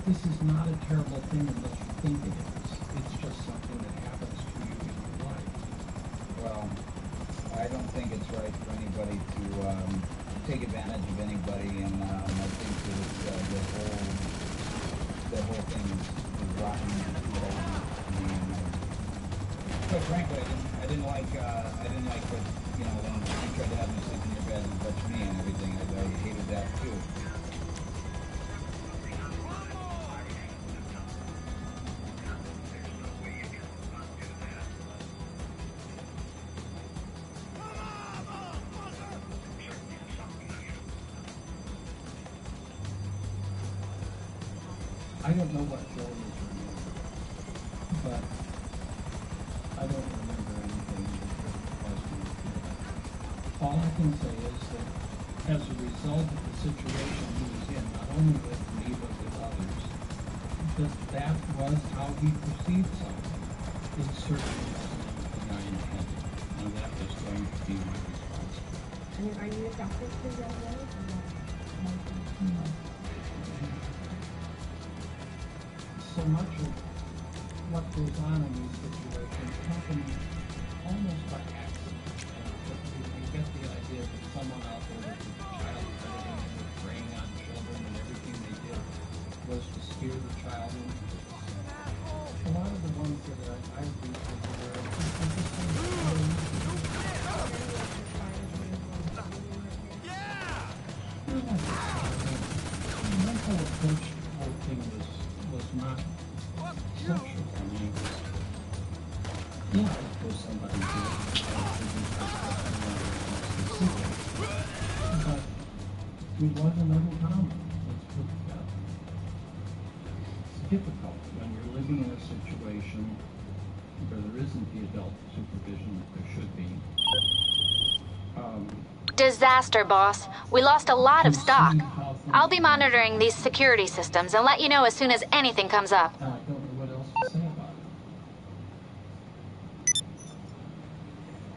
this is not a terrible thing unless you think it is. It's just something that happens to you in your life. Well, I don't think it's right for anybody to take advantage of anybody, and I think that the whole thing is rotten. Quite frankly, I didn't like what, you know, when you tried to have me sleep in your bed and touch me and everything. I hated that too. I don't know what Joel is remembering, but I don't remember anything that caused me to feel that. All I can say is that as a result of the situation he was in, not only with me but with others, that was how he perceived something. It certainly wasn't anything I intended, and that was going to be my response. I mean, are you adapted to that way? So much of what goes on in these situations happens almost by accident. You get the idea that someone out there was a child predating and preying on children, and everything they did was to steer the child into this. A lot of the ones that I've recently aware of, the mental approach to the whole thing was not sexual. I mean, yeah, of course somebody did. But it wasn't uncommon. Let's put it that way. It's difficult when you're living in a situation where there isn't the adult supervision that there should be. Disaster, boss. We lost a lot of stock. I'll be monitoring these security systems and let you know as soon as anything comes up. I don't know what else to say about it.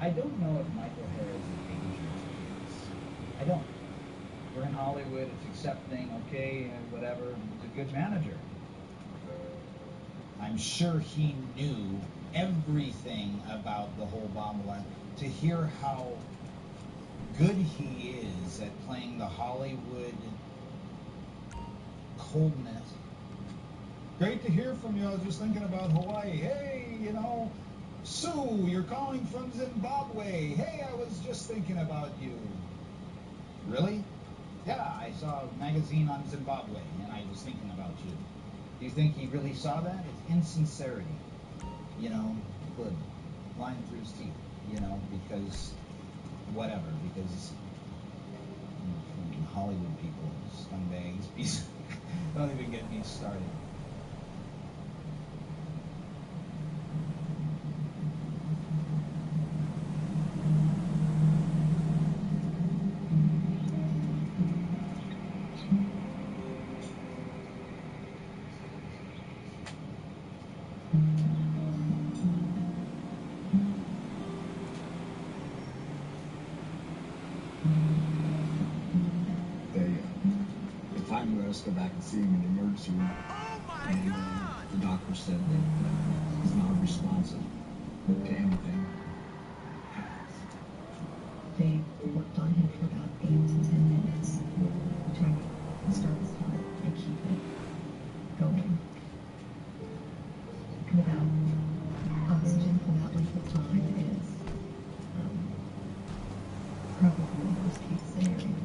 I don't know if Michael Harris is dangerous. I don't. We're in Hollywood, it's accepting, okay, and whatever. He's a good manager. I'm sure he knew everything about the whole Bomberland. To hear how good he is at playing the Hollywood coldness. Great to hear from you. I was just thinking about Hawaii. Hey, you know, Sue, you're calling from Zimbabwe. Hey, I was just thinking about you. Really? Yeah, I saw a magazine on Zimbabwe, and I was thinking about you. Do you think he really saw that? It's insincerity. You know, blood flying through his teeth, you know, because whatever, because Hollywood people, scumbags, don't even get me started. Let's go back and see him in the emergency room. And the doctor said that he's not responsive to anything. They worked on him for about 8 to 10 minutes, trying to start his heart and keep it going. Without oxygen for that length of time is probably the worst case scenario.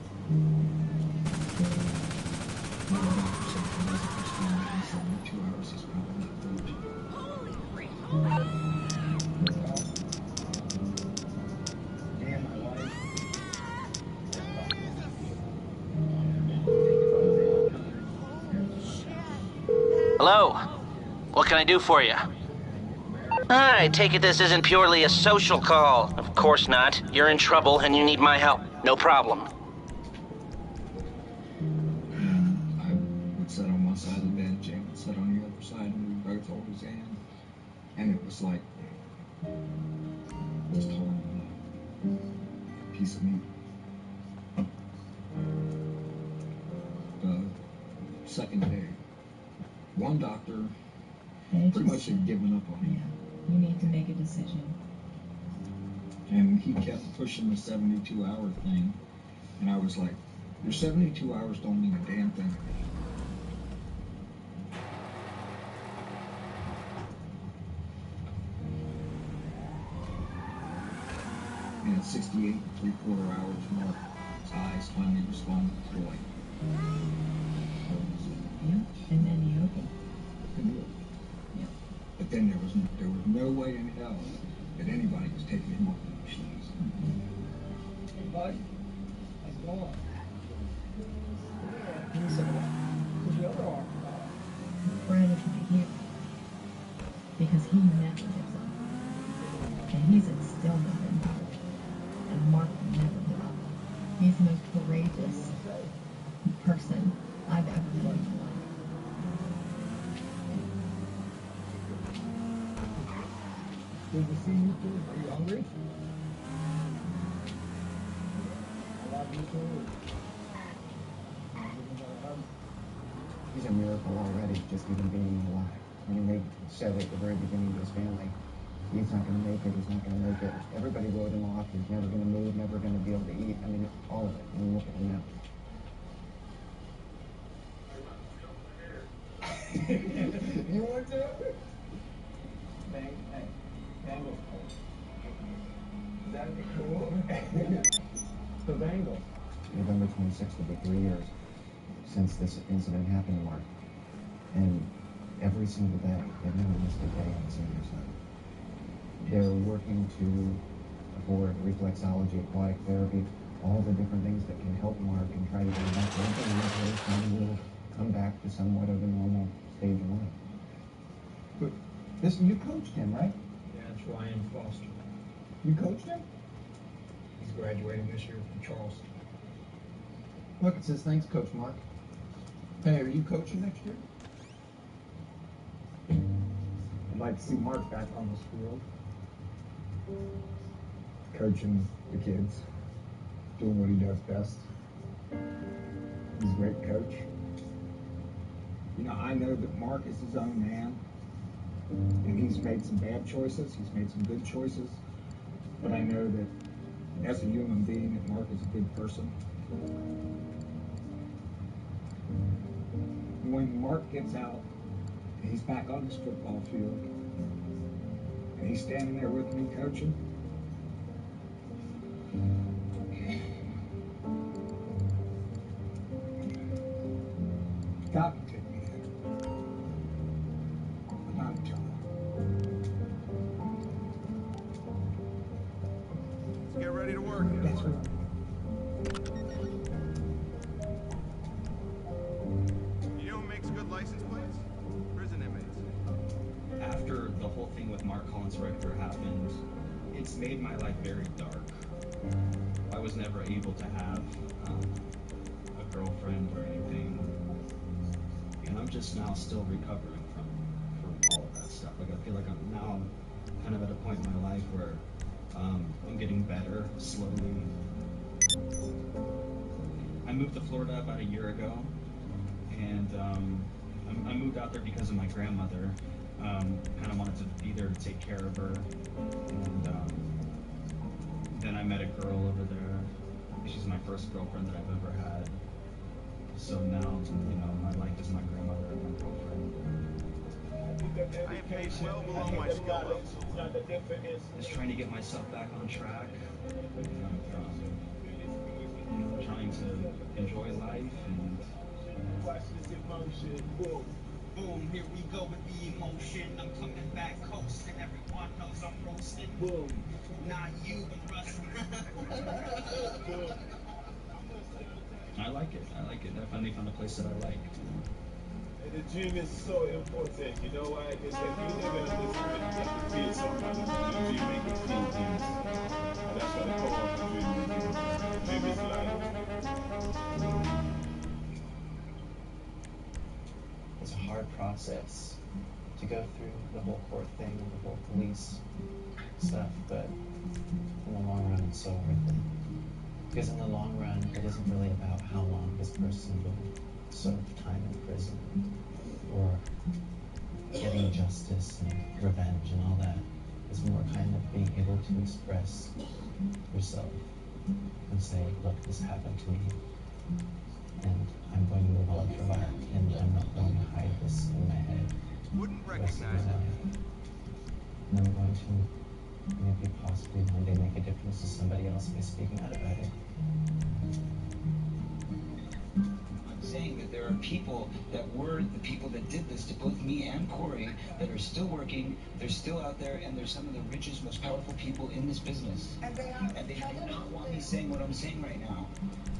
Hello. What can I do for you? I take it this isn't purely a social call. Of course not. You're in trouble and you need my help. No problem. I would sit on one side of the bed, Jane would sit on the other side, and we both hold his hand. And it was like just holding a piece of me. The second day, one doctor pretty much had given up on me. Yeah, you need to make a decision. And he kept pushing the 72-hour thing. And I was like, your 72 hours don't mean a damn thing. 68 3/4 hours, Mark's eyes finally responded to light. Yeah, and then he opened. Yeah. But then there was no way in hell that anybody was taking him off the machines. Hey, bud. How's it going? He said, where's your other arm? Brandon can be here. Because he never gives up. And he's still not in power. And Mark will never give up. He's the most courageous person I've ever met in my life. Good to see you too. Are you hungry? I love you too. He's a miracle already, just even being alive. I mean, they said at the very beginning to his family, he's not going to make it, he's not going to make it. Everybody wrote him off, he's never going to move, never going to be able to eat. I mean, all of it. I mean, look at him now. You want to? Bangles cool. Is that cool? The Bangles. November 26th will be 3 years since this incident happened to Mark. And every single day, they've never missed a day on the senior side. They're working to afford reflexology, aquatic therapy, all the different things that can help Mark and try to get him back to life, and he will come back to somewhat of a normal stage of life. But listen, you coached him, right? Yeah, it's Ryan Foster. You coached him? He's graduating this year from Charleston. Look, it says, thanks, Coach Mark. Hey, are you coaching next year? I'd like to see Mark back on this field, coaching the kids, doing what he does best. He's a great coach. You know, I know that Mark is his own man, and he's made some bad choices, he's made some good choices, but I know that as a human being, that Mark is a good person. When Mark gets out, and he's back on this football field, and he's standing there with me coaching, God can take me there. But not until then. Let's get ready to work. That's right. You know who makes good license plates? Prison inmates. After the whole thing with Mark Collins Richter happened, it's made my life very dark. I was never able to have a girlfriend or anything, and I'm just now still recovering from all of that stuff. Like I feel like I'm now kind of at a point in my life where I'm getting better slowly. I moved to Florida about a year ago, and I moved out there because of my grandmother. Kind of wanted to be there to take care of her, and then I met a girl over there. She's my first girlfriend that I've ever had. So now, you know, my life is my grandmother and my girlfriend. I am paid well below my skill level. Just trying to get myself back on track. You know, trying to enjoy life and. Watch this emotion. Boom. Boom, here we go with the emotion. I'm coming back coasting. Everyone knows I'm roasting. Boom. Not you, but Russ. I like it. I like it. I finally found a place that I like. And the dream is so important. You know why? Because if you live in this world, you have to feel something. The dream makes you feel things. And that's what the power of the dream is. Dream is life. It's a hard process to go through the whole court thing and the whole police stuff, but in the long run, it's so worth it. Because in the long run, it isn't really about how long this person will serve time in prison or getting justice and revenge and all that. It's more kind of being able to express yourself and say, look, this happened to me, and I'm going to move on from it, and I'm not going to hide this in my head Wouldn't the rest of my recognize it. life. And I'm going to maybe possibly one day make a difference to somebody else by speaking out about it. I'm saying that there are people that were the people that did this to both me and Corey that are still working, they're still out there, and they're some of the richest, most powerful people in this business. And they do not want me saying what I'm saying right now.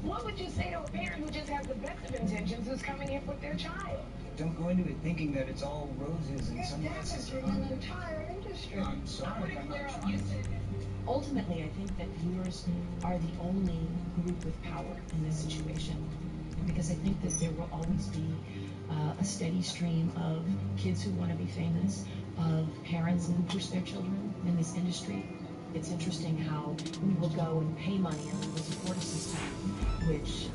What would you say to a parent who just has the best of intentions who's coming here with their child? Don't go into it thinking that it's all roses and sunglasses. An entire industry. I'm sorry, I'm not trying to. Ultimately, I think that viewers are the only group with power in this situation. Because I think that there will always be a steady stream of kids who want to be famous, of parents who push their children in this industry. It's interesting how we will go and pay money and we will support a system which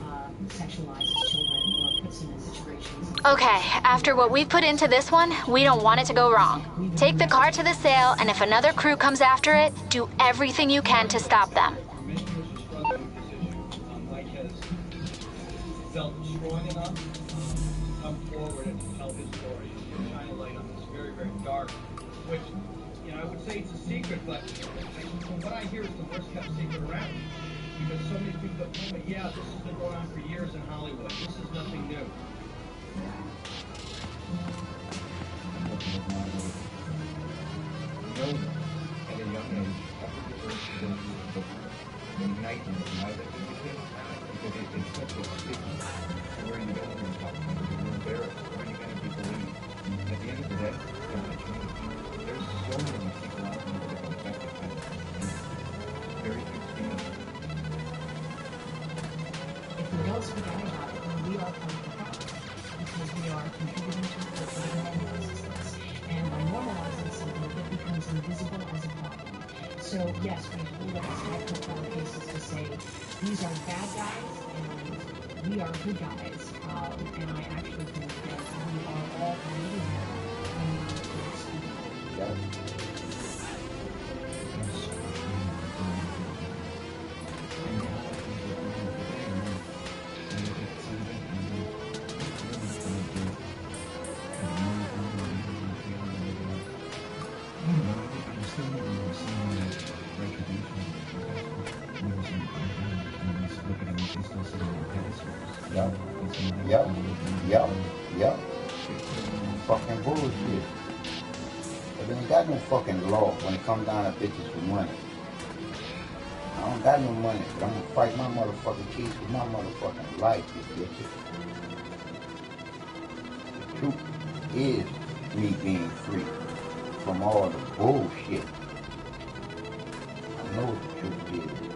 sexualizes children or puts them in situations. Okay, after what we've put into this one, we don't want it to go wrong. Take the car to the sale, and if another crew comes after it, do everything you can to stop them. Mike has felt strong enough to come forward and to tell his story and shine a light on this very, very dark, which, you know, I would say it's a secret, but from what I hear, it's the worst kept secret around. Because so many people have told me, yeah, this has been going on for years in Hollywood. This is nothing new. Know that at a young age, after the first the nightmare now that you became a parent, because it's such a stigma. Where are you going to talk about it? You're embarrassed. Where are you going to be believed? At the end of the day, there's so many people out there that have been affected by this. Very few people. If we don't speak out about it, then we are part of the problem. Because we are contributing to it by normalizing this. And by normalizing something, it becomes invisible as a problem. So yes, we hold up high-profile cases to say, these are bad guys, and we are good guys. And I actually think that we are all really bad when we speak out. Yep. Fucking bullshit. But they ain't got no fucking law when it comes down to bitches for money. I don't got no money, but I'm gonna fight my motherfucking case with my motherfucking life, you bitches. The truth is me being free from all the bullshit. I know what the truth is.